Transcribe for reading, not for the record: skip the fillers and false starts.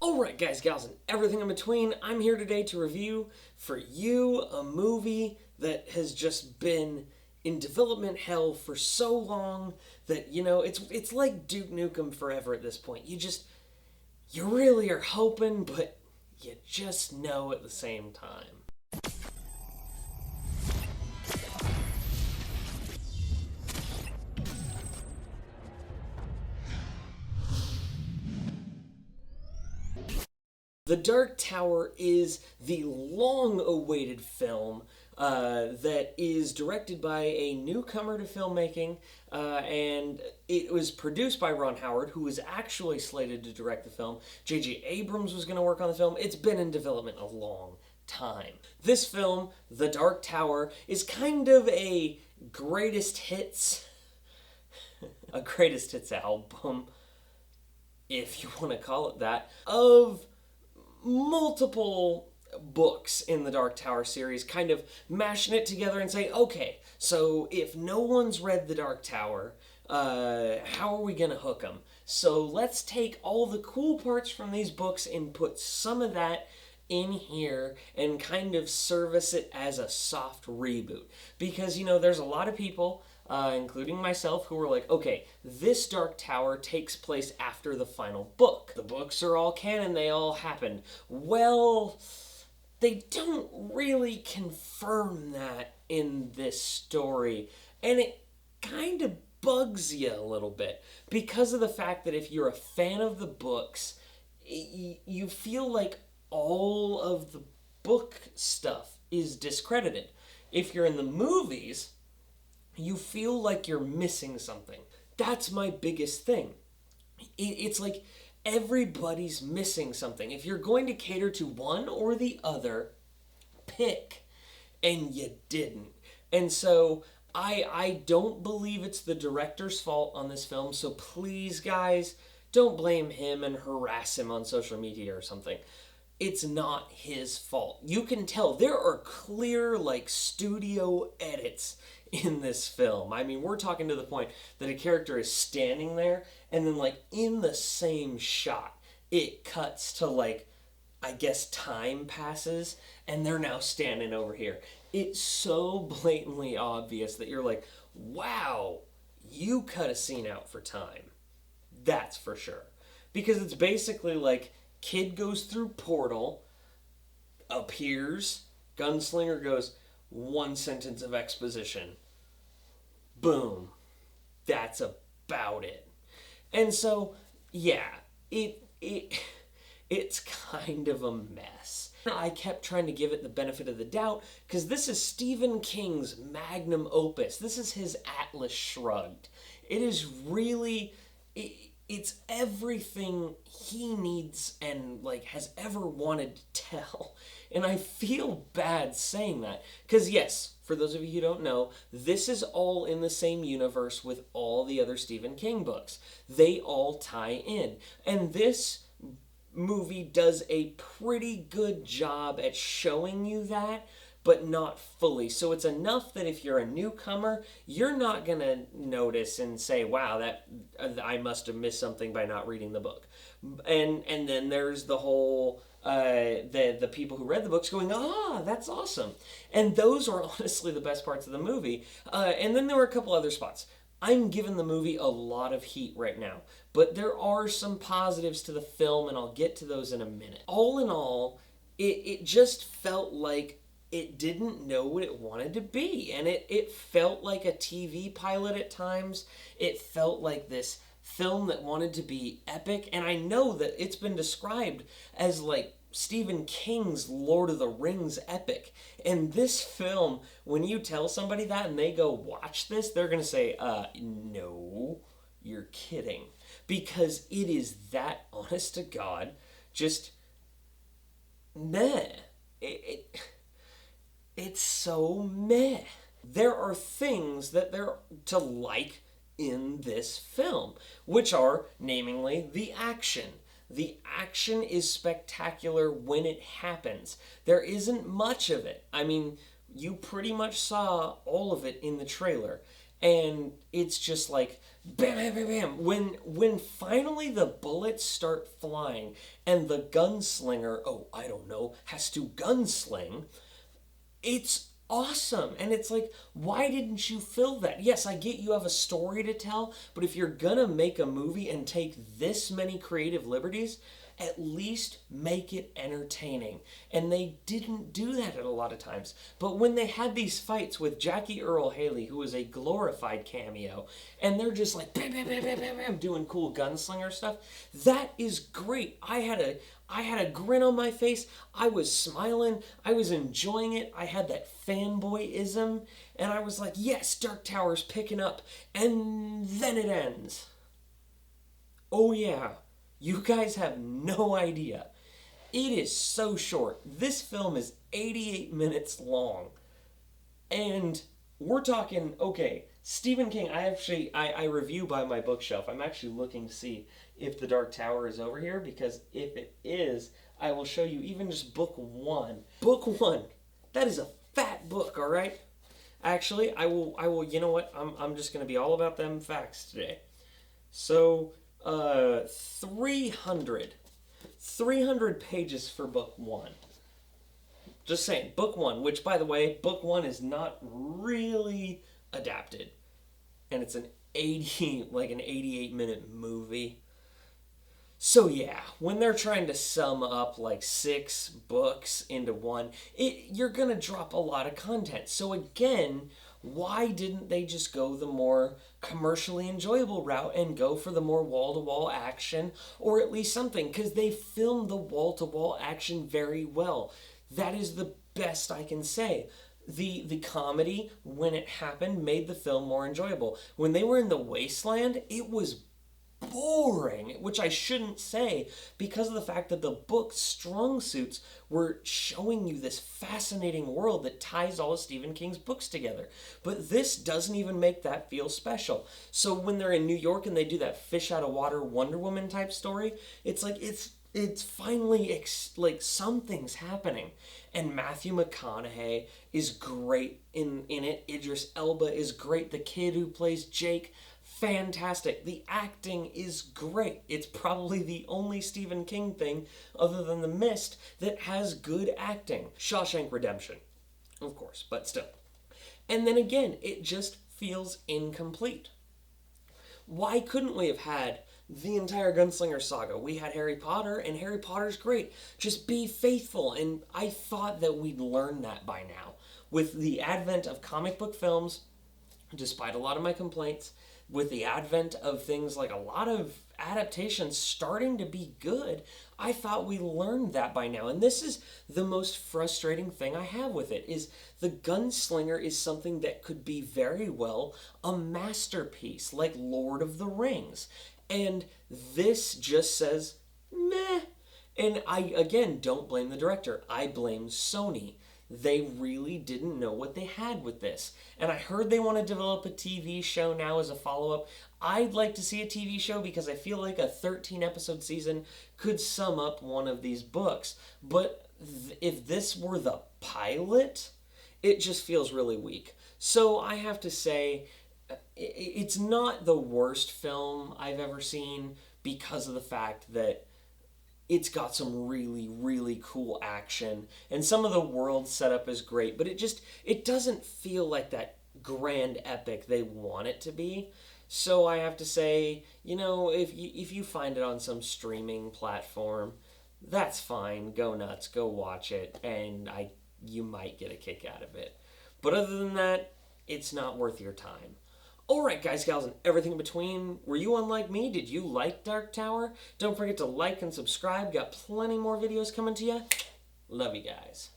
Alright guys, gals, and everything in between, I'm here today to review for you a movie that has just been in development hell for so long that, it's like Duke Nukem Forever at this point. You really are hoping, but you just know at the same time. The Dark Tower is the long-awaited film that is directed by a newcomer to filmmaking, and it was produced by Ron Howard, who was actually slated to direct the film. J.J. Abrams was going to work on the film. It's been in development a long time. This film, The Dark Tower, is kind of a greatest hits, a greatest hits album, if you want to call it that, of multiple books in the Dark Tower series, kind of mashing it together and saying, okay, so if no one's read the Dark Tower, how are we going to hook them? So let's take all the cool parts from these books and put some of that in here and kind of service it as a soft reboot. Because, there's a lot of people, including myself, who were like, okay, this Dark Tower takes place after the final book. The books are all canon, they all happened. Well, they don't really confirm that in this story, and it kind of bugs you a little bit because of the fact that if you're a fan of the books, you feel like all of the book stuff is discredited. If you're in the movies, you feel like you're missing something. That's my biggest thing. It's like everybody's missing something. If you're going to cater to one or the other, pick. And you didn't. And so I don't believe it's the director's fault on this film. So please, guys, don't blame him and harass him on social media or something. It's not his fault. You can tell there are clear, studio edits in this film. I mean, we're talking to the point that a character is standing there, and then, in the same shot, it cuts to, I guess time passes, and they're now standing over here. It's so blatantly obvious that you're like, wow, you cut a scene out for time. That's for sure. Because it's basically kid goes through portal, appears, gunslinger goes, one sentence of exposition. Boom. That's about it. And so, yeah, it's kind of a mess. I kept trying to give it the benefit of the doubt because this is Stephen King's magnum opus. This is his Atlas Shrugged. It is really... It's everything he needs and has ever wanted to tell. And I feel bad saying that. Because yes, for those of you who don't know, this is all in the same universe with all the other Stephen King books. They all tie in. And this movie does a pretty good job at showing you that, but not fully. So it's enough that if you're a newcomer, you're not going to notice and say, wow, that I must have missed something by not reading the book. And then there's the whole the people who read the books going, that's awesome. And those are honestly the best parts of the movie. And then there were a couple other spots. I'm giving the movie a lot of heat right now, but there are some positives to the film, and I'll get to those in a minute. All in all, it just felt like it didn't know what it wanted to be. And it felt like a TV pilot at times. It felt like this film that wanted to be epic. And I know that it's been described as Stephen King's Lord of the Rings epic. And this film, when you tell somebody that and they go watch this, they're going to say, no, you're kidding. Because it is that honest to God, just meh. It's so meh. There are things that they're to like in this film, which are, namely, the action. The action is spectacular when it happens. There isn't much of it. I mean, you pretty much saw all of it in the trailer. And it's just bam, bam, bam, bam. When finally the bullets start flying and the gunslinger, oh, I don't know, has to gunsling, it's awesome. And it's like, why didn't you fill that? Yes, I get you have a story to tell, but if you're gonna make a movie and take this many creative liberties, at least make it entertaining. And they didn't do that at a lot of times. But when they had these fights with Jackie Earle Haley, who was a glorified cameo, and they're just like bam, bam, bam, bam, bam, bam, doing cool gunslinger stuff, that is great. I had a grin on my face. I was smiling. I was enjoying it. I had that fanboyism, and I was like, yes, Dark Tower's picking up. And then it ends. Oh yeah. You guys have no idea. It is so short. This film is 88 minutes long. And we're talking, okay, Stephen King, I review by my bookshelf. I'm actually looking to see if The Dark Tower is over here, because if it is, I will show you even just book one. Book one. That is a fat book, all right? Actually, I will, you know what? I'm just going to be all about them facts today. So, 300 pages for book one. Just saying, book one, which by the way, book one is not really adapted. And it's an 88-minute movie. So yeah, when they're trying to sum up like 6 books into one, you're gonna drop a lot of content. So again, why didn't they just go the more commercially enjoyable route and go for the more wall-to-wall action, or at least something? Because they filmed the wall-to-wall action very well. That is the best I can say. The comedy, when it happened, made the film more enjoyable. When they were in the wasteland, it was boring, which I shouldn't say, because of the fact that the book's strong suits were showing you this fascinating world that ties all of Stephen King's books together. But this doesn't even make that feel special. So when they're in New York and they do that fish out of water Wonder Woman type story, it's like it's finally like something's happening. And Matthew McConaughey is great in it. Idris Elba is great. The kid who plays Jake, fantastic. The acting is great. It's probably the only Stephen King thing, other than The Mist, that has good acting. Shawshank Redemption, of course, but still. And then again, it just feels incomplete. Why couldn't we have had the entire Gunslinger saga? We had Harry Potter, and Harry Potter's great. Just be faithful, and I thought that we'd learn that by now. With the advent of comic book films, despite a lot of my complaints, with the advent of things like a lot of adaptations starting to be good, I thought we learned that by now. And this is the most frustrating thing I have with it, is the Gunslinger is something that could be very well a masterpiece, like Lord of the Rings. And this just says, meh. And I, again, don't blame the director. I blame Sony. They really didn't know what they had with this. And I heard they want to develop a TV show now as a follow-up. I'd like to see a TV show because I feel like a 13-episode season could sum up one of these books. But if this were the pilot, it just feels really weak. So I have to say, it's not the worst film I've ever seen because of the fact that it's got some really, really cool action, and some of the world setup is great, but it doesn't feel like that grand epic they want it to be. So I have to say, if you find it on some streaming platform, that's fine. Go nuts, go watch it, and you might get a kick out of it. But other than that, it's not worth your time. Alright guys, gals, and everything in between, were you unlike me? Did you like Dark Tower? Don't forget to like and subscribe. Got plenty more videos coming to you. Love you guys.